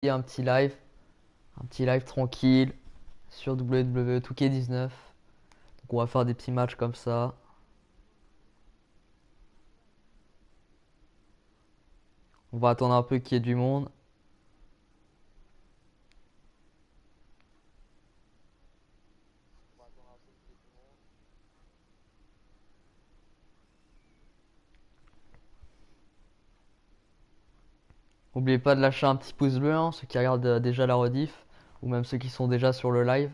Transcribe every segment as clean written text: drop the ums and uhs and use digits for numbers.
un petit live tranquille sur WWE2K19. Donc on va faire des petits matchs comme ça. On va attendre un peu qu'il y ait du monde. N'oubliez pas de lâcher un petit pouce bleu, hein, ceux qui regardent déjà la rediff, ou même ceux qui sont déjà sur le live.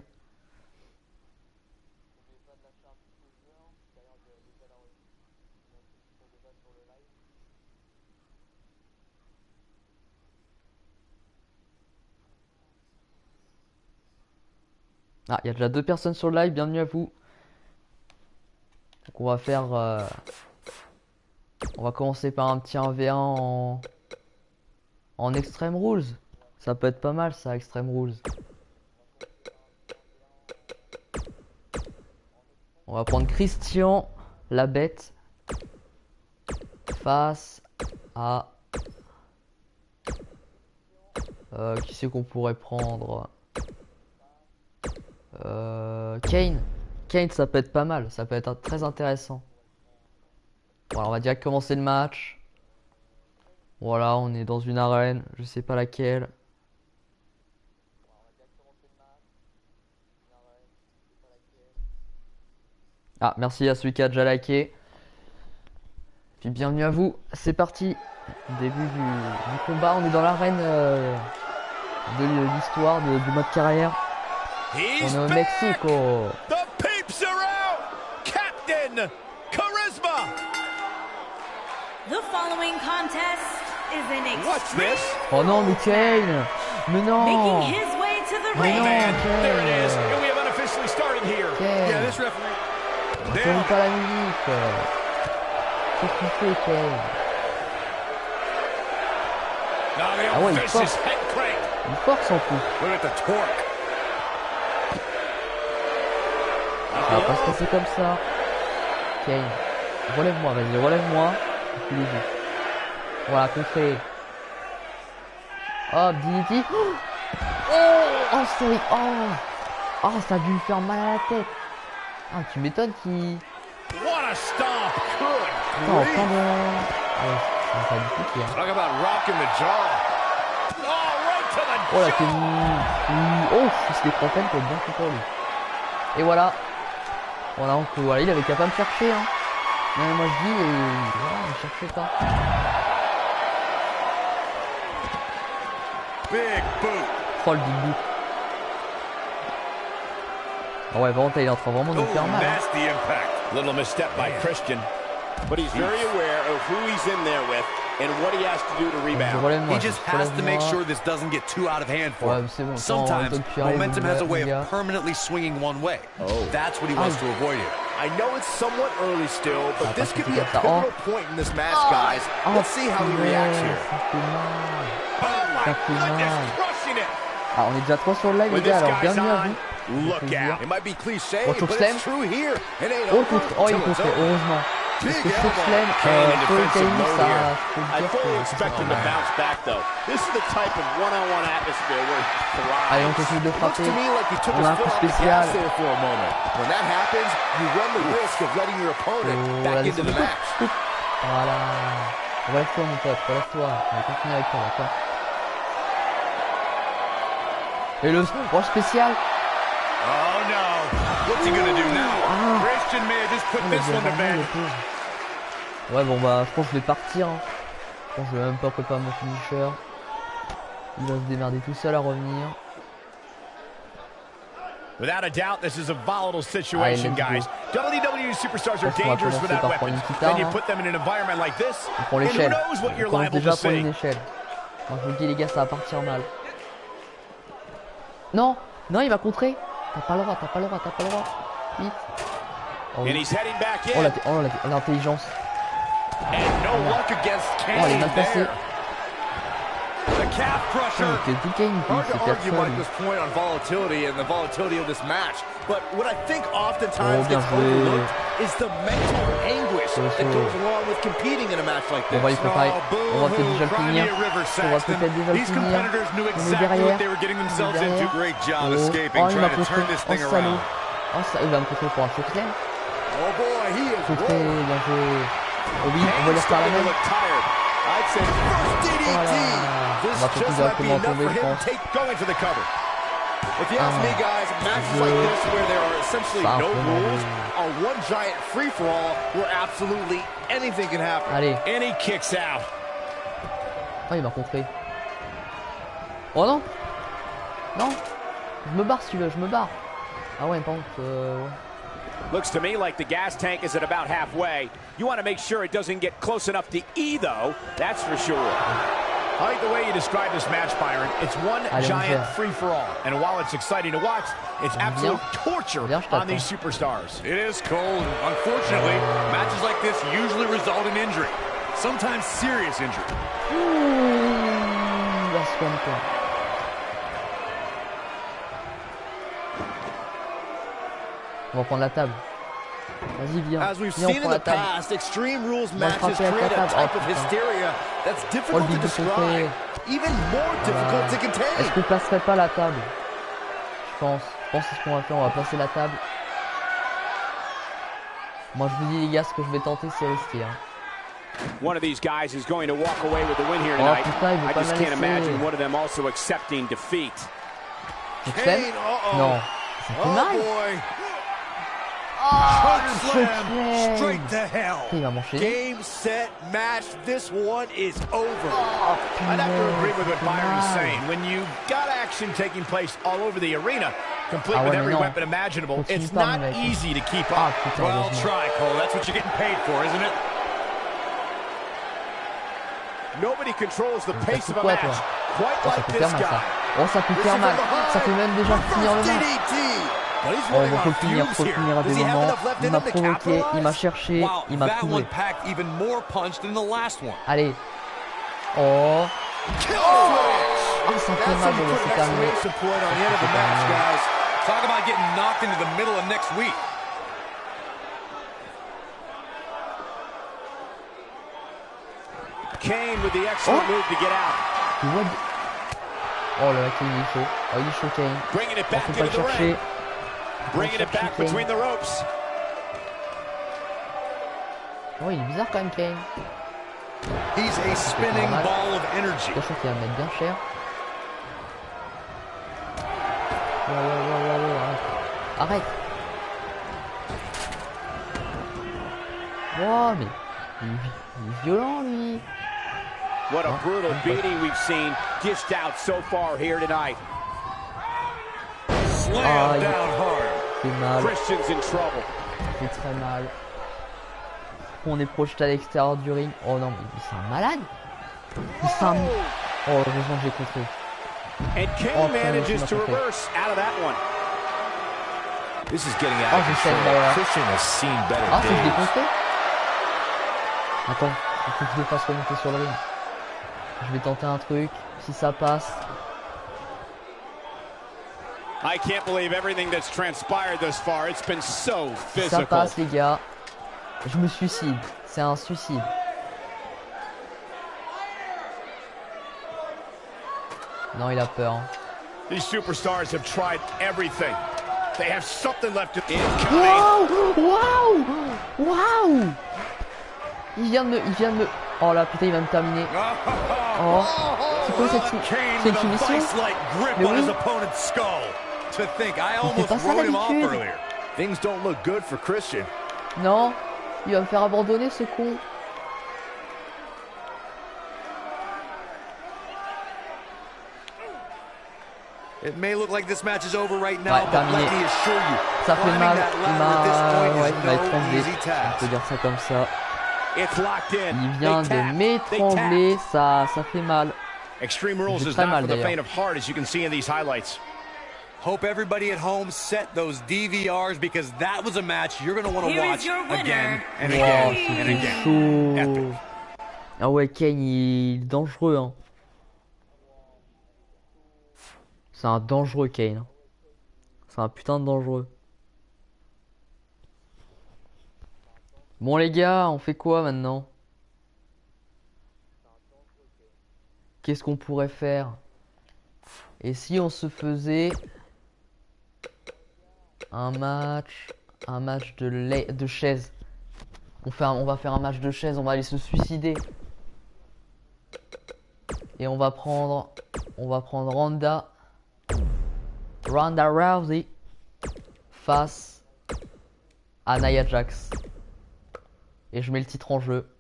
Ah, il y a déjà 2 personnes sur le live, bienvenue à vous. Donc on va faire... on va commencer par un petit 1v1 en Extreme Rules. Ça peut être pas mal ça, Extreme Rules. On va prendre Christian, la bête, face à... qui c'est qu'on pourrait prendre? Kane. Kane, ça peut être pas mal, ça peut être très intéressant. Voilà, on va direct commencer le match. Voilà, on est dans une arène, je sais pas laquelle. Ah, merci à celui qui a déjà liké. Puis bienvenue à vous, c'est parti. Début du combat, on est dans l'arène de l'histoire, du mode carrière. On est au Mexique. Oh non, mais Kane! Mais non! Mais non, Kane! Kane! Pas la musique! Qu'est-ce qu'il fait, Kane? Ah ouais, il force! Il force en plus! Ça va pas se passer comme ça. Kane, relève-moi, vas-y, relève-moi. Voilà, contré. Oh, Dignity. Oh, sorry. Oh, ça a dû lui faire mal à la tête. Ah, tu m'étonnes qu'il... Oh, quand même. Ouais, ça a du tout hein. Oh, la tenue. Oh, c'était trentaine, peut être bien fait pour lui. Et voilà. Voilà, il avait qu'à pas me chercher, hein. Mais moi je dis, voilà, ne cherchez pas. Oh le big boot. Ah ouais, vraiment, il est en train vraiment de nous faire mal. Little misstep by Christian, but he's very aware of who he's in there with and what he has to do to rebound. He just has to make sure this doesn't get too out of hand for him. Sometimes momentum has a way of permanently swinging one way. That's what he wants to avoid here. I know it's somewhat early still, but this could be a pivotal point in this match, guys. Let's see how he reacts here. Ah, on est déjà 3 sur le live, les gars, alors bienvenue à vous. Look out. It might be cliché, but it's true here. Oh, il est contré, heureusement. Parce que Choke Slam, I fully expect him to bounce back, though. This is the type of one-on-one atmosphere where he thrives. Allez, on continue de frapper. Looks to me like he took his foot off the gas there for a moment. When that happens, you run the risk of letting your opponent back into the match. Voilà. Relève-toi, mon pote, relève-toi. On va continuer avec toi, d'accord. Et le spécial. Oh no! What's he gonna do now? Christian may have just put this one to bed. Ouais, bon bah, je pense que je vais partir. Hein. Je pense que je vais même pas préparer mon finisher. Il va se démerder tout seul à revenir. Without a doubt, this is a volatile situation, guys. WWE superstars are dangerous without weapons. Then you put them in an environment like this, and who knows what you're liable to see. Moi, je vous le dis, les gars, ça va partir mal. Non, non, il va contrer. T'as pas le droit. Vite. Oh, l'intelligence. Oh, elle est mal passée. Quel Kane, c'est personne. Oh, bien joué. is the mental anguish that goes along with competing in a match like this. On va y préparer. On va peut-être déjà le finir. On va peut-être déjà le finir. On est derrière. Oh, il m'a contré. Oh, salaud. Oh, ça, il va me contrer pour un shot clean. Contré, bien joué. Oh oui, on va les refaire la même. Voilà. On va peut-être directement tomber, je pense. If you ask me, guys, matches like this where there are essentially no rules are one giant free-for-all where absolutely anything can happen. Allez. And he kicks out. Oh, il m'a contré. Oh non. Non. Je me barre si tu veux, je me barre. Ah ouais, par contre... Looks to me like the gas tank is at about halfway. You want to make sure it doesn't get close enough to E, though. That's for sure. I like the way you describe this match, Byron. It's one giant free-for-all. And while it's exciting to watch, it's absolute torture on these superstars. It is cold. Unfortunately, matches like this usually result in injury. Sometimes serious injury. On va prendre la table. Vas-y, viens. As we've seen in the past, Extreme Rules matches create a type of hysteria that's difficult to describe, even more difficult to contain. Est-ce qu'on placerait pas la table? Je pense que c'est ce qu'on va faire. On va placer la table. Moi, je vous dis les gars, ce que je vais tenter, c'est risqué. One of these guys is going to walk away with the win here tonight. I just can't imagine one of them also accepting defeat. Non, ça fait mal. Straight to hell. Game, set, match. This one is over. I'd have to agree with what Byron is saying. When you've got action taking place all over the arena, complete with every weapon imaginable, it's not easy to keep up. Well, try, Cole. That's what you're getting paid for, isn't it? Nobody controls the pace of a match quite like this guy. Oh, ça peut faire mal. Ça peut même déjà finir le match. Oh, faut le finir à des moments. Il m'a provoqué, il m'a cherché, il m'a trouvé. Allez. Oh. Ah, ça fait mal de laisser terminer. Kane with the excellent move to get out. Oh là là, Kane il est chaud. Oh, il est chaud, Kane. On peut pas le chercher. Bringing it back between the ropes. Oh, il est bizarre quand même, Kane. He's a spinning ball of energy. Je pense qu'il va me mettre bien cher. Arrête. Oh, mais il est violent, lui. What a brutal beating we've seen dished out so far here tonight. Slam down hard. C'est mal. Christian's in trouble. C'est très mal. On est projeté à l'extérieur du ring. Oh non, mais c'est un malade. C'est un... Oh, heureusement que j'ai contré. And Kane manages to reverse out of that one. This is getting out of control. Christian has seen better days. Ah, c'est que je l'ai contré. Attends, il faut que je le fasse remonter sur le ring. Je vais tenter un truc. Si ça passe. I can't believe everything that's transpired thus far. It's been so physical. Ça passe, les gars. Je me suicide. C'est un suicide. Non, il a peur. These superstars have tried everything. They have something left in. Waouh! Waouh! Il vient de me... Oh là, putain, il va me terminer. Oh. C'est quoi cette... C'est une soumission? Mais oui. Il fait pas ça d'habitude. Things don't look good for Christian. Non, il va me faire abandonner, ce con. It may look like this match is over right now, but let me assure you, ça fait mal. Il m'a étranglé. On peut dire ça comme ça. Il vient de m'étrangler, ça fait mal. Extreme Rules is not for the faint of heart, as you can see in these highlights. Hope everybody at home set those DVRs because that was a match you're going to want to watch again and again and again. Epic. Ah ouais, Kane, il est dangereux, hein. C'est un dangereux, Kane. C'est un putain de dangereux. Bon les gars, on fait quoi maintenant? Qu'est-ce qu'on pourrait faire? Et si on se faisait un match de chaises? On va faire un match de chaises, on va aller se suicider. Et on va prendre Ronda Rousey face à Nia Jax. Et je mets le titre en jeu.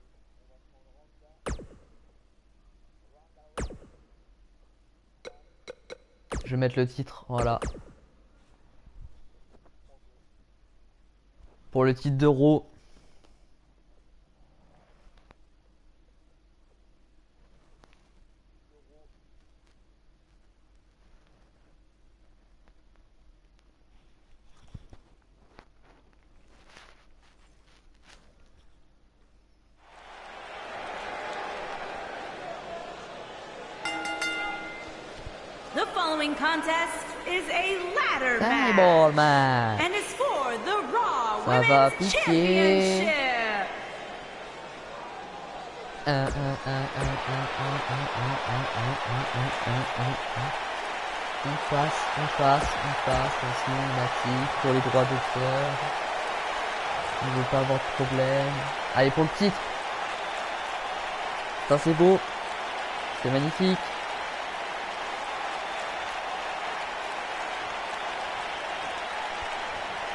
Je vais mettre le titre, voilà. Pour le titre de Raw. The following contest is a ladder match and is for the Raw Ça va Women's piquer. Championship. On passe, cinématique pour les droits d'auteur. On ne veut pas avoir de problème. Allez pour le titre. Ça c'est beau. C'est magnifique.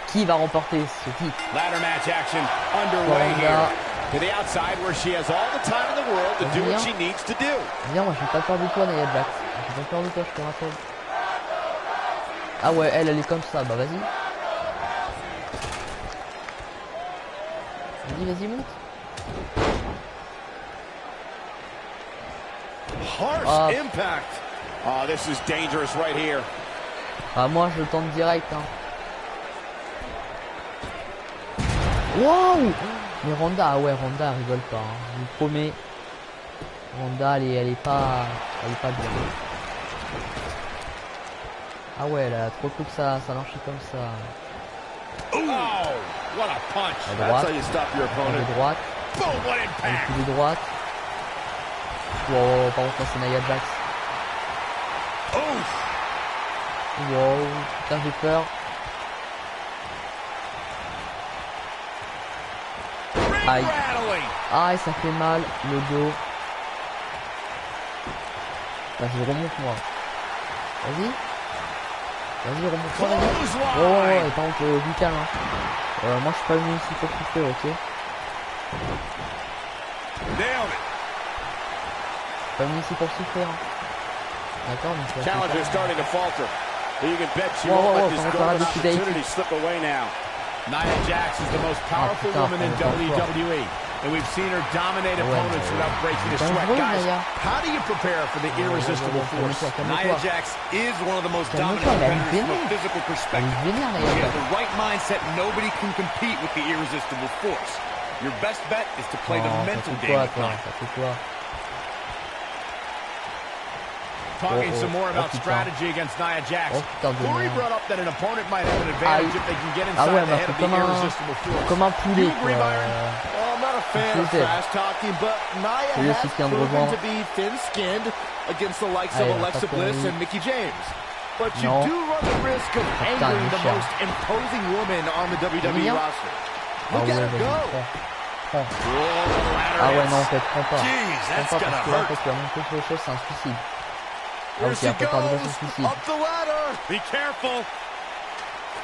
Qui va remporter ce titre? Ladder match action underway here. To the outside where she has all the time in the world to do what she needs to do. Viens, moi j'ai pas peur de toi, Nia Jax. J'ai pas peur de toi, je te rappelle. Ah ouais, elle est comme ça, bah vas-y. Vas-y, monte. Harsh impact. Oh, this is dangerous right here. Ah, moi je tente direct, hein. Wow! Mais Ronda, ah ouais, Ronda elle rigole pas, hein. Je vous promets. Ronda elle est pas bien. Ah ouais, elle a trop cru que ça marchait comme ça. Oh, what a punch. À droite. De droite. Boom, what impact. Un coup de droite. Wow, par contre là c'est Nia Jax. Wow, putain j'ai peur. Aïe. Aïe, ça fait mal, le dos. Vas-y, remonte-moi. Vas-y. Vas-y, remonte-moi, vas-y. Oh, ouais, par contre, du calme, hein. Moi, je suis pas venu ici pour souffrir, ok? Je suis pas venu ici pour souffrir, hein. D'accord, donc ça Nia Jax is the most powerful woman in WWE, and we've seen her dominate opponents without breaking a sweat. Guys, how do you prepare for the irresistible force? Nia Jax is one of the most dominant competitors from a physical perspective. When you have the right mindset, nobody can compete with the irresistible force. Your best bet is to play the mental game. Talking some more about strategy against Nia Jax. Corey brought up that an opponent might have an advantage if they can get inside the head of the irresistible force. Comme un poulet, quoi. Well, I'm not a fan of trash talking, but Nia has proven to be thin-skinned against the likes of Alexa Bliss and Mickie James. But you do run the risk of angering the most imposing woman on the WWE roster. Look at her go. Ah ouais, non, en fait, prends pas. Prends pas parce que là, en fait, tu vas monter sur les choses, c'est un suicide. Ah ok, après par déjà c'est suicide. Be careful.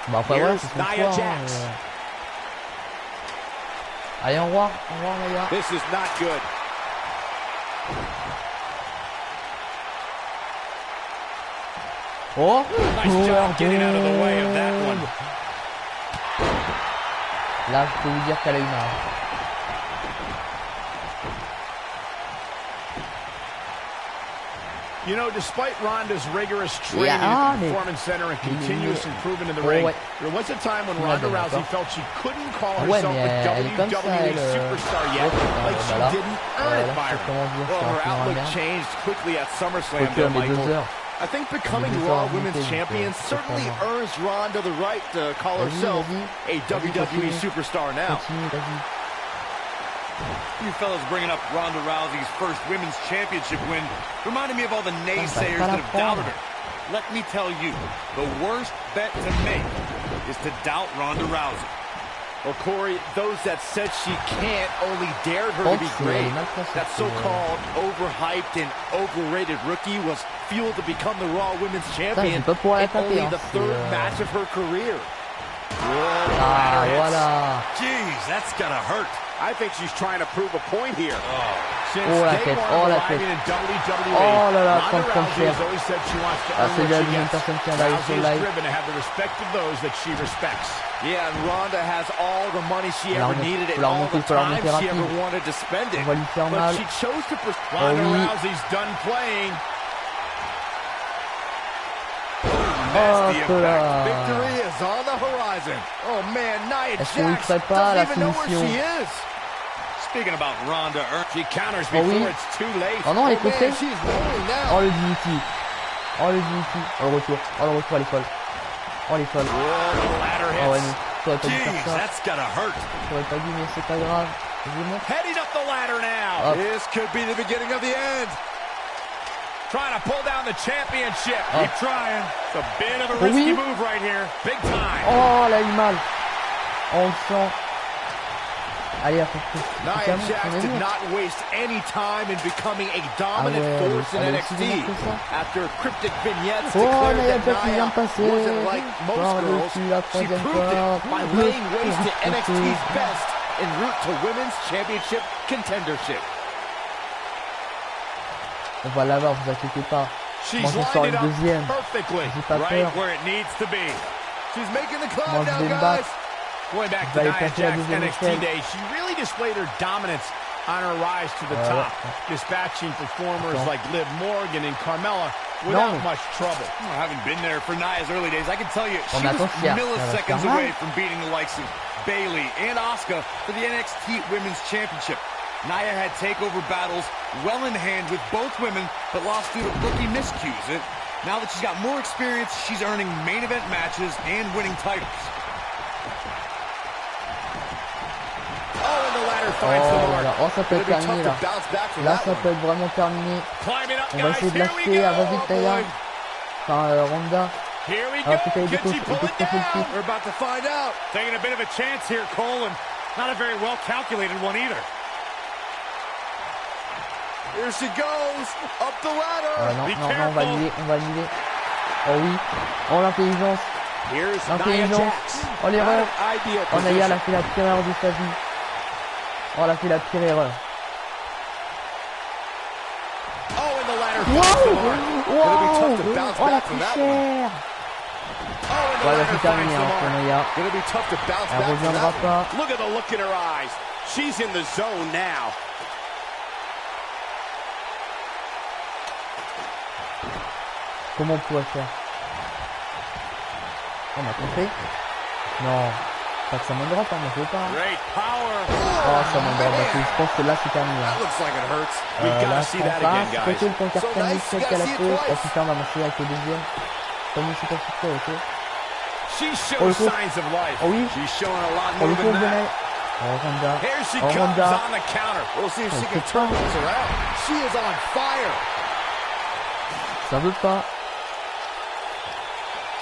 Bah après voilà, c'est ton choix, hein. Allez, au revoir Nia. This is not good. Oh, nice job getting out of the way of that one. Là, je peux vous dire qu'elle a une arme. You know, despite Ronda's rigorous training at the Performance Center and continuous improvement in the ring, there was a time when Ronda Rousey felt she couldn't call herself a WWE superstar yet, like she didn't earn it, Byron. Well, her outlook changed quickly at SummerSlam, though, Michael. I think becoming Raw Women's Champion certainly earns Ronda the right to call herself a WWE superstar now. You fellas bringing up Ronda Rousey's first women's championship win reminded me of all the naysayers that have doubted her. Let me tell you, the worst bet to make is to doubt Ronda Rousey. Well, Corey, those that said she can't only dared her to be great. That so-called overhyped and overrated rookie was fueled to become the Raw Women's Champion in only the third match of her career. Voilà. Jeez, that's gonna hurt. I think she's trying to prove a point here. Oh la tête, oh la tête. Oh là là, 30 cher. Ah, c'est bien une personne qui a live sur live. Yeah, and Ronda has all the money she ever needed and all the time she ever wanted to spend it. But she chose to Ronda Rousey's done playing. Victory is on the horizon. Oh man, Nia Jax doesn't even know where she is. Speaking about Ronda, she counters before it's too late. Oh non, elle est contrée. She's rolling now. Oh le DDT. Oh le DDT. Oh le retour. Oh le retour, elle est folle. Oh elle est folle. Oh ouais, non. T'aurais pas dû faire ça. T'aurais pas dû, mais c'est pas grave. Je vous montre. Heading up the ladder now. This could be the beginning of the end. Trying to pull down the championship. Keep trying. It's a bit of a risky move right here. Big time. Oh, elle a eu mal. On le sent. Allez, à peu près. Nia Jax did not waste any time in becoming a dominant force in NXT. After cryptic vignettes declared that Nia wasn't like most girls, she proved it by laying waste to NXT's best en route to Women's Championship contendership. On va l'avoir, vous inquiétez pas. Moi je sors une deuxième. J'ai pas peur. Moi je vais me battre. Going back to Nia Jax NXT days, she really displayed her dominance on her rise to the top, dispatching performers like Liv Morgan and Carmella without much trouble. Well, having been there for Nia's early days, I can tell you she was milliseconds away from beating the likes of Bayley and Asuka for the NXT Women's Championship. Nia had takeover battles well in hand with both women, but lost due to rookie miscues. Now that she's got more experience, she's earning main event matches and winning titles. Oh, ça peut être terminé là. Là, ça peut être vraiment terminé. On va essayer de l'acheter. Elle va vite d'ailleurs. Enfin, Ronda. Peut-être elle décrocher le titre. We're about to find out. Taking a bit of a chance here, Cole, and not a very well calculated one either. Here she goes, up the ladder. Non, on va annuler. Oh oui. Oh l'intelligence. Oh l'erreur. Oh Nia, elle a fait la pire erreur de sa vie. Oh, elle a fait la pire erreur. Wow. Oh, elle a pris cher. Voilà, c'est terminé pour Nia. Elle reviendra pas. Look at the look in her eyes. She's in the zone now. Comment on pourrait faire? On m'a compris? Non. Pas que ça m'en drop, hein, mais je veux pas. Oh, ça m'en drop, je pense que là c'est terminé. Là, je prends pas. Côté le point carton, celle qu'elle a fait. Oh putain, on va marcher avec le deuxième. Comme c'est pas fait, ok. Oh le coup. Oh oui. Oh le coup, Lionel. Oh Ronda. Oh Ronda. Ça veut pas.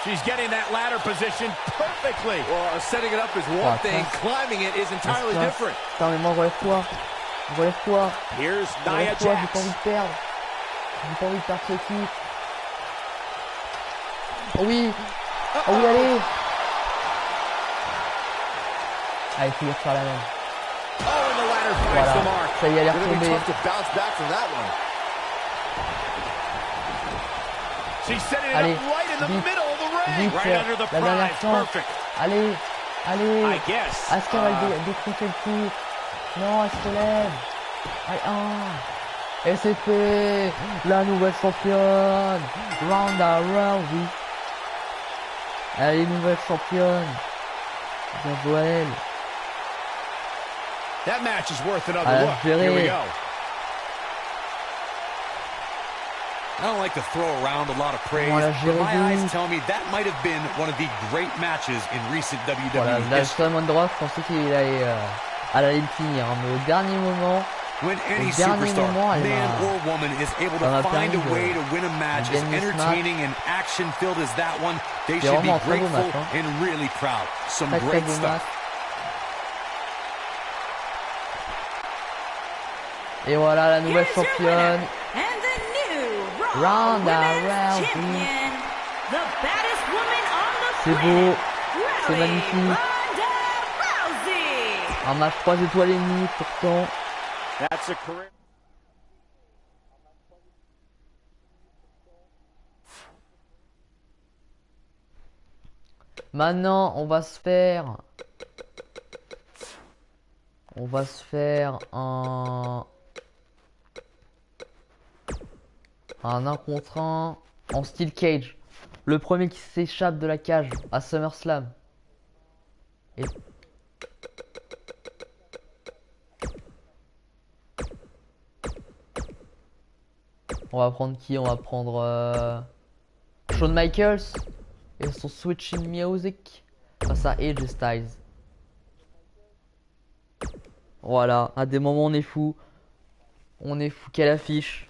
She's getting that ladder position perfectly. Well, setting it up is one thing. Climbing it is entirely different. Putain, mais moi, relève-toi. Relève-toi. Here's Nia Jax. J'ai pas envie de perdre. J'ai pas envie de perdre ce titre. Oh oui. Oh oui, allez. Allez, faut faire la même. Voilà. Ça y est, elle est retombée. Allez, vite, la dernière chance. Allez, allez. Est-ce qu'elle va décrocher le titre? Non, elle se lève. Allez, oh. Et c'est fait. La nouvelle championne. Ronda Rousey. Allez, nouvelle championne. Bien joué à elle. That match is worth another look. Here we go. I don't like to throw around a lot of praise, but my eyes tell me that might have been one of the great matches in recent WWE history. Voilà, là, je suis vraiment droit, je pensais qu'il allait Elle allait le finir, mais au dernier moment, When any superstar, man or woman, is able to find a way to win a match as entertaining and action-filled as that one, they should be grateful and really proud. Some great stuff. Et voilà la nouvelle championne. Ronda Rousey. C'est beau, c'est magnifique. Un match 3 étoiles et demie pourtant. Maintenant, on va se faire un 1 contre 1 en style cage. Le premier qui s'échappe de la cage à SummerSlam. Et... on va prendre qui? On va prendre Shawn Michaels et son switching music face à AJ Styles. Voilà, à des moments on est fou. On est fou, quelle affiche.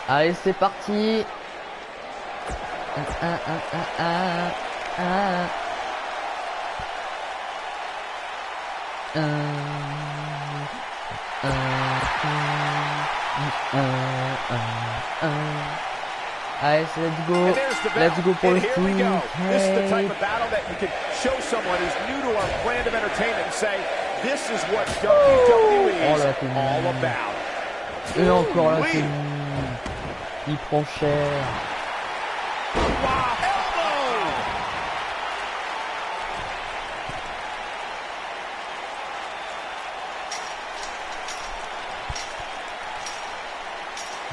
Allez, c'est parti. Allez, let's go pour le coup. This is the type of battle that you can show someone who's new to our brand of entertainment and say, this is what WWE is all about. Et encore là, il prend cher.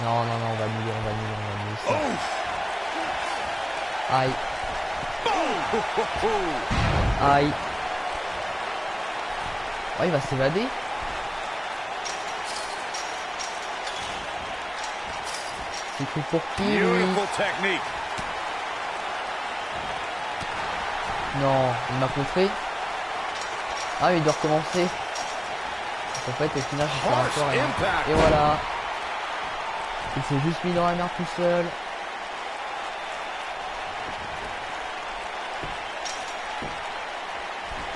Non, on va annuler ça. Aïe. Aïe. Oh, il va s'évader. C'est tout pour qui, lui? Non, il m'a contré. Ah, il doit recommencer. En fait, au final, je fais encore rien. Et voilà. Il s'est juste mis dans la merde tout seul.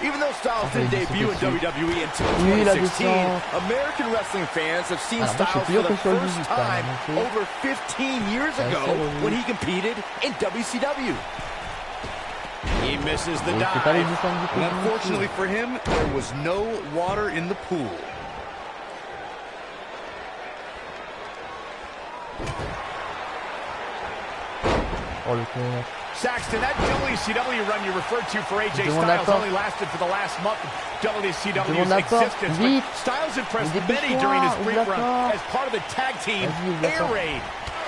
Even though Styles didn't debut in WWE until 2016, American wrestling fans have seen Styles for the first time over 15 years ago when he competed in WCW. He misses the dive, and unfortunately for him, there was no water in the pool. Oh, le con. Saxton, that WCW run you referred to for AJ Styles only lasted for the last month of WCW's existence. But Styles impressed many during his brief run as part of the tag team Air Raid.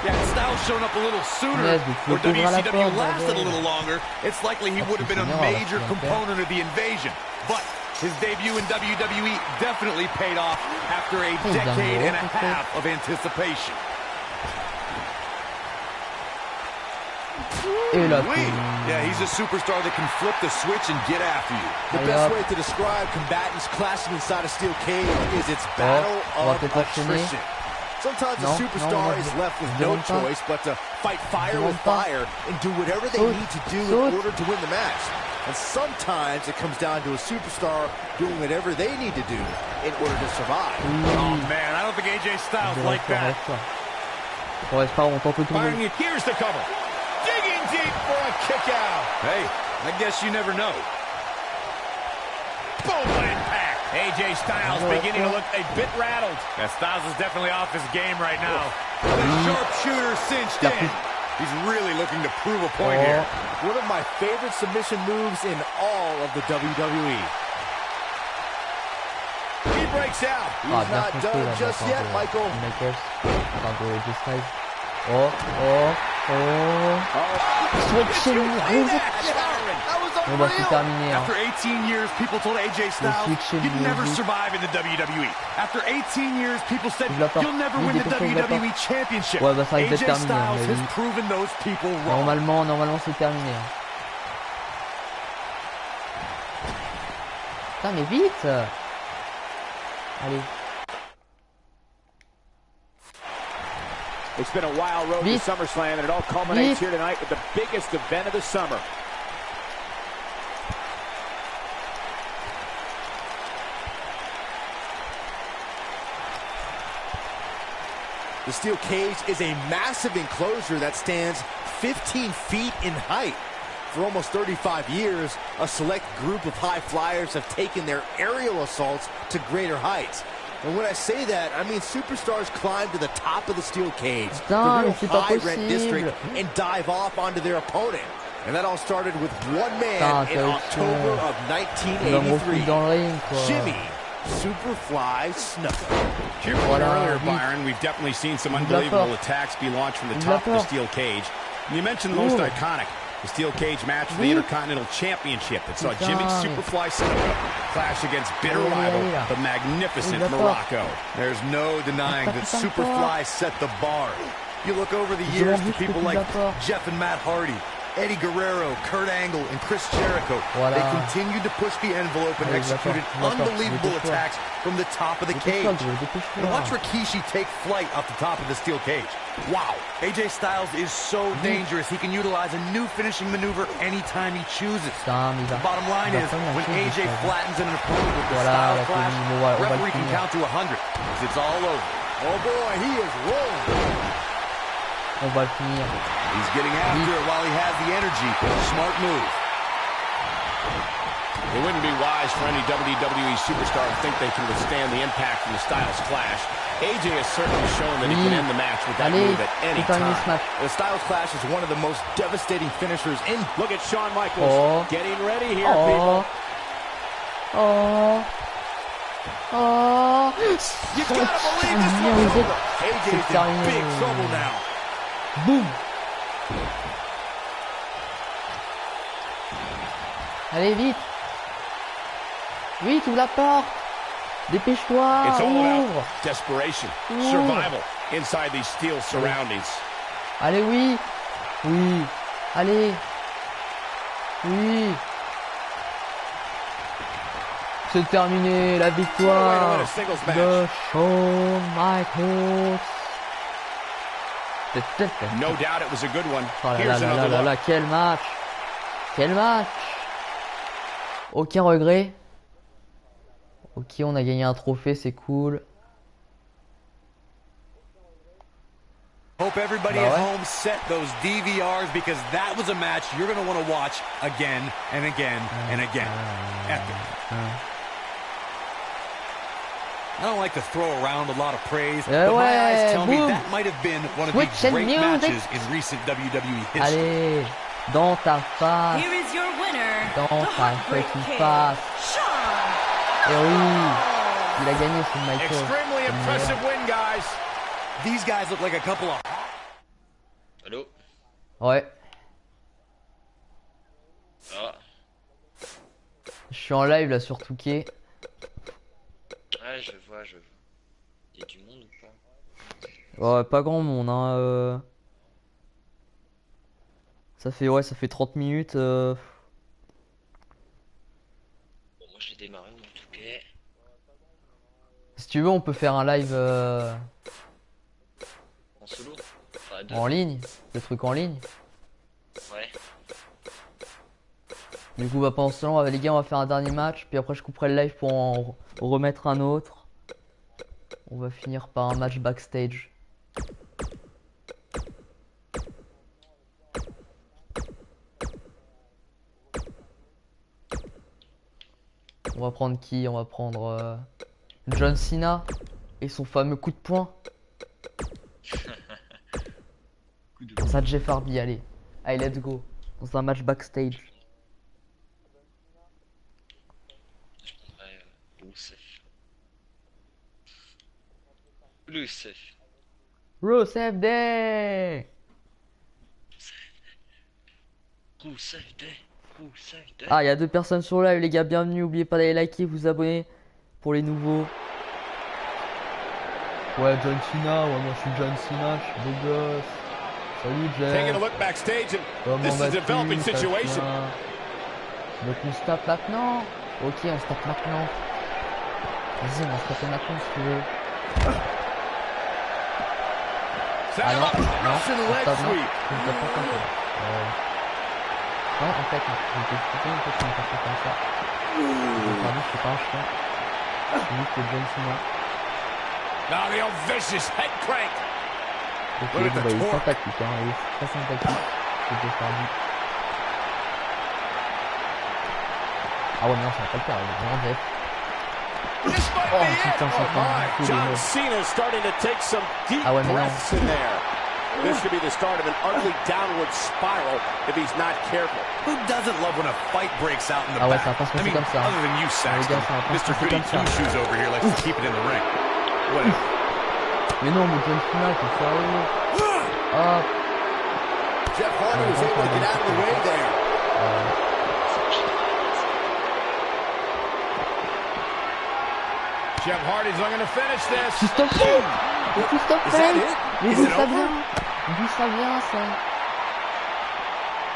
Yeah, Styles showing up a little sooner, or WCW lasted a little longer. It's likely he would have been a major component of the invasion. But his debut in WWE definitely paid off after a decade and a half of anticipation. Yeah, he's a superstar that can flip the switch and get after you. The best way to describe combatants clashing inside a steel cage is its battle of attrition. Sometimes a superstar is left with no choice but to fight fire with fire and do whatever they need to do in order to win the match. And sometimes it comes down to a superstar doing whatever they need to do in order to survive. Oh man, I don't think AJ Styles like that. Here's the cover. Digging deep for a kick out. Hey, I guess you never know. Boom impact. AJ Styles beginning to look a bit rattled. Yeah, Styles is definitely off his game right now. The sharpshooter cinched in. He's really looking to prove a point here. One of my favorite submission moves in all of the WWE. He breaks out. He's not done just yet, Michael. Switching. On va se terminer. After 18 years, people told AJ Styles you'd never survive in the WWE. After 18 years, people said you'll never win the WWE Championship. Ouais, bah ça risque d'être AJ terminé. Styles has proven those people wrong. Normalement c'est terminé. Putain, mais vite. Allez. It's been a wild road to SummerSlam, and it all culminates here tonight with the biggest event of the summer. The steel cage is a massive enclosure that stands 15 feet in height. For almost 35 years, a select group of high flyers have taken their aerial assaults to greater heights. And when I say that, I mean superstars climb to the top of the steel cage, the real high-rent district, and dive off onto their opponent. And that all started with one man in October of 1983, Jimmy Superfly Snuka. To your point earlier, Byron, we've definitely seen some unbelievable attacks be launched from the top of the steel cage. And you mentioned the most iconic, the steel cage match for the Intercontinental Championship that saw Jimmy Superfly Snuka clash against bitter rival, the magnificent Morocco. There's no denying that Superfly set the bar. You look over the years to people like Jeff and Matt Hardy, Eddie Guerrero, Kurt Angle, and Chris Jericho. They continued to push the envelope and executed unbelievable attacks from the top of the cage. And watch Rikishi take flight off the top of the steel cage. Wow, AJ Styles is so dangerous. He can utilize a new finishing maneuver anytime he chooses. The bottom line is, when AJ flattens an opponent with the Styles Clash, referee can count to 100, because it's all over. Oh boy, he is rolling. On va le finir. He's getting after it while he has the energy. Smart move. It wouldn't be wise for any WWE superstar to think they can withstand the impact from the Styles Clash. AJ has certainly shown that he can end the match with that move at any time. The Styles Clash is one of the most devastating finishers in. Look at Shawn Michaels getting ready here, people. You gotta believe this one's over. AJ's in big trouble now. Boum. Allez, vite. Vite, ouvre la porte. Dépêche-toi. It's all about desperation, survival inside these steel surroundings. Allez, oui. Oui. Allez. Oui. C'est terminé, la victoire de Shawn Michaels. No doubt it was a good one. Oh là là, quel match. Quel match. Aucun regret. Ok, on a gagné un trophée, c'est cool. Hope everybody at home set those DVRs, because that was a match you're going to want to watch again and again and again. Epic. I don't like to throw around a lot of praise, but my eyes tell me that might have been one of the great matches in recent WWE history. Allez, dans ta face. Here is your winner, dans ta petite face. Et oui, il a gagné ce Michael. Extremely impressive win, guys. These guys look like a couple of... Allô? Ouais. Ah. Je suis en live là sur Touquet. Ouais, je vois. Il y a du monde ou pas? Ouais, pas grand monde, hein. Ça fait 30 minutes. Bon, moi j'ai démarré mon Touquet. Si tu veux, on peut faire un live En solo? en ligne, des trucs en ligne. Ouais. Du coup, bah, pendant ce temps, les gars, on va faire un dernier match. Puis après, je couperai le live pour en remettre un autre. On va finir par un match backstage. On va prendre qui? On va prendre John Cena et son fameux coup de poing. Dans un Jeff Hardy, allez. Allez, let's go. Dans un match backstage. Rusev Day. Ah, il y a 2 personnes sur live, les gars. Bienvenue. N'oubliez pas d'aller liker, vous abonner pour les nouveaux. Ouais, John Cena. Ouais, moi je suis John Cena. Je suis beau gosse. Salut, Jeff. Comment vas-tu? Donc on se tape maintenant. Ok, on se tape maintenant. Vas-y, on va se taper maintenant si tu veux. Ah non, non, on se tape, non, on se tape pas comme ça. Non, en fait, non. Je vais t'expliquer une fois qu'on va faire comme ça. Pardon, je suis pas un chien. C'est lui qui est John Cena. Ok, bon, bah, il est sympathique, hein. Il est très sympathique. C'est de faire lui. Ah ouais, mais non, ça va pas le faire, il est vraiment def. Oh putain, ça fait John Cena starting to take some deep breaths in there. This could be the start of an ugly downward spiral if he's not careful. Who doesn't love when a fight breaks out in the ouais, back? ça va pas se passer comme ça. Other than you, Saxton, Mr. Goody Two-Shoes over here likes to keep it in the ring. Whatever. Mais non, mais John Cena, t'es sérieux? Hop. Jeff Hardy was able to get out of the way there. Jeff Hardy's looking to finish this. Stop it! Stop it! Mais d'où ça vient? D'où ça vient, ça?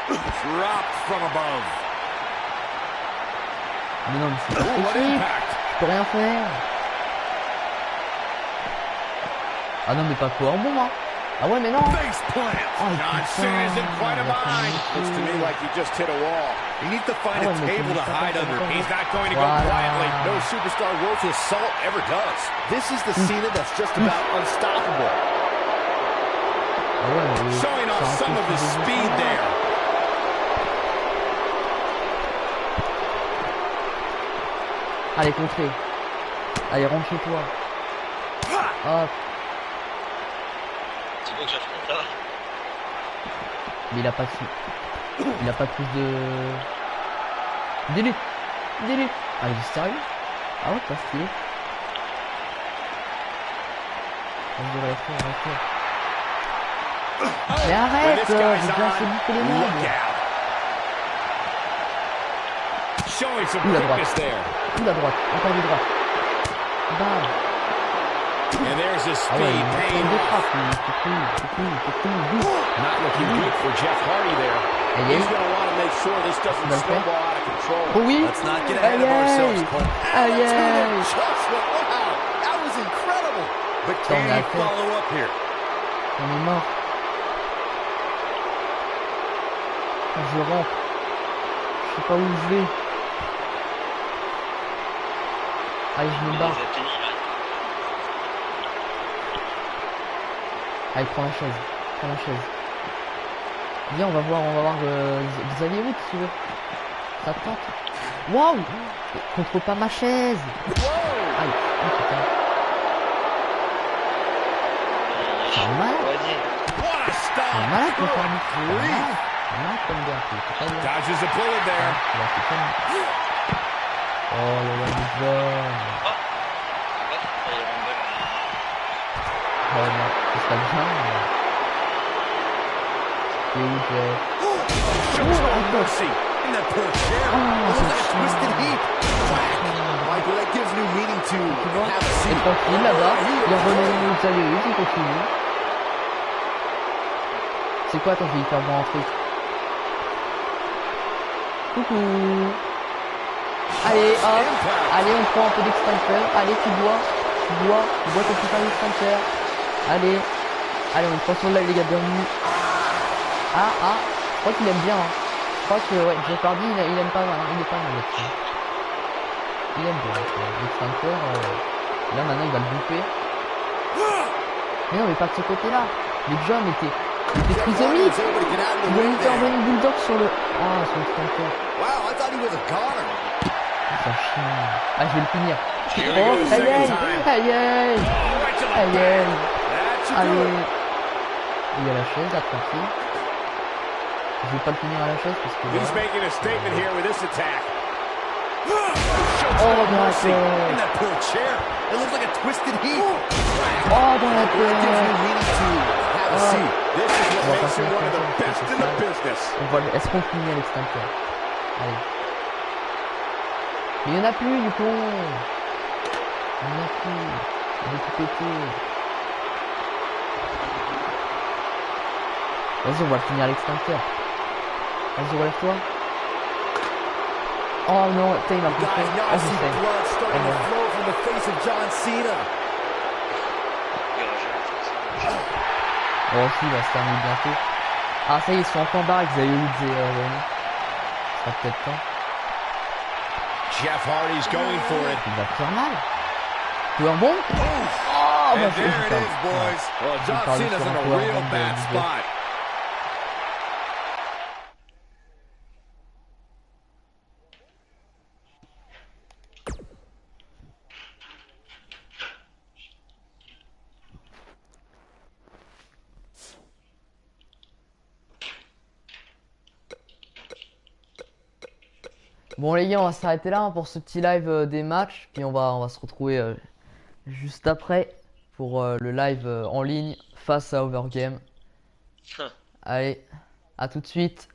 Dropped from above. Mais non, mais c'est pas possible. Je peux rien faire. Ah non, mais pas quoi en bon, hein. Ah ouais, mais non. John Cena isn't quite a mind. Looks to me like he just hit a wall. He needs to find a table to hide under. He's not going to go quietly. No superstar worth his salt ever does. This is the Cena that's just about unstoppable. Showing off some of his speed there. Allez, contré. Allez, rentre chez toi. Hop. Mais il a pas de il a pas plus de délai. Ah, il est sérieux? Ah ouais, pas stylé. Vas-y, arrête. Mais arrête, j'ai déjà assez bouffé les meubles. Ou la droite, encore de droite. Bam. And there's his speed paying off. Not looking good for Jeff Hardy there. He's going to want to make sure this doesn't snowball out of control. Oh oui. Let's not get ahead of ourselves, Cole. Aïe. Wow, that was incredible. But can he follow up here? On est mort. Je rentre. Je sais pas où je vais. Allez, je me barre. Allez, prends la chaise. Viens, on va voir Xavier Wood si tu veux. Ça te tente. Waouh! Contre pas ma chaise. Aïe, oh putain. C'est un malade. C'est un malade contre l'arbitre. Un malade comme gars. Dodges a bullet there. Oh là là, le jaune. Oh non, c'est ça bien. C'est où Jeff? Mercy in that poor chair. That twisted heat. Michael, that gives new meaning to have a Et seat. tranquille là-bas, il remet le Xavier Wood, il continue. C'est quoi? Attends, je vais lui faire voir un truc. Coucou. Allez, hop. Allez, on prend un peu d'extincteur. Allez, tu bois ton putain d'extincteur. Allez, on est pas sur le live les gars, bienvenue. Je crois qu'il aime bien. Hein. Je crois que ouais, Jeff Hardy il aime pas mal, hein. Il est pas mal là-dessus. Il aime bien l'extincteur. Là maintenant il va le bouffer. Mais non, mais pas de ce côté-là. Mais John était prisonnier. Il a mis un bulldog sur le. Ah, sur l'extincteur. Wow, I thought he was a goner. C'est un chien. Ah, je vais le finir. Oh, aïe. Allez. Il y a la chaise là, tranquille. Je vais pas le finir à la chaise parce que. He's making a statement here with this attack. Oh, dans la tête. In that poor chair. It looks like a twisted heat. Oh, dans la tête. Est-ce qu'on finit à l'extincteur? Allez. Mais il n'y en a plus du con. Il n'y en a plus. Il veut tout péter. Vas-y, on va le finir à l'extincteur. Vas-y, relève-toi. Oh non, putain, il m'a bouffé. Oh, je sais. Oh, si, il va se terminer bientôt. Ah, ça y est, ils sont encore barrés, vous avez eu ça sera peut-être temps. Jeff Hardy's going for it. Il va faire mal. Tu veux un bon? Oh, bah, c'est John Cena's in a real bad spot. Bon les gars, on va s'arrêter là pour ce petit live des matchs, puis on va se retrouver juste après pour le live en ligne face à Overgame. Allez, à tout de suite.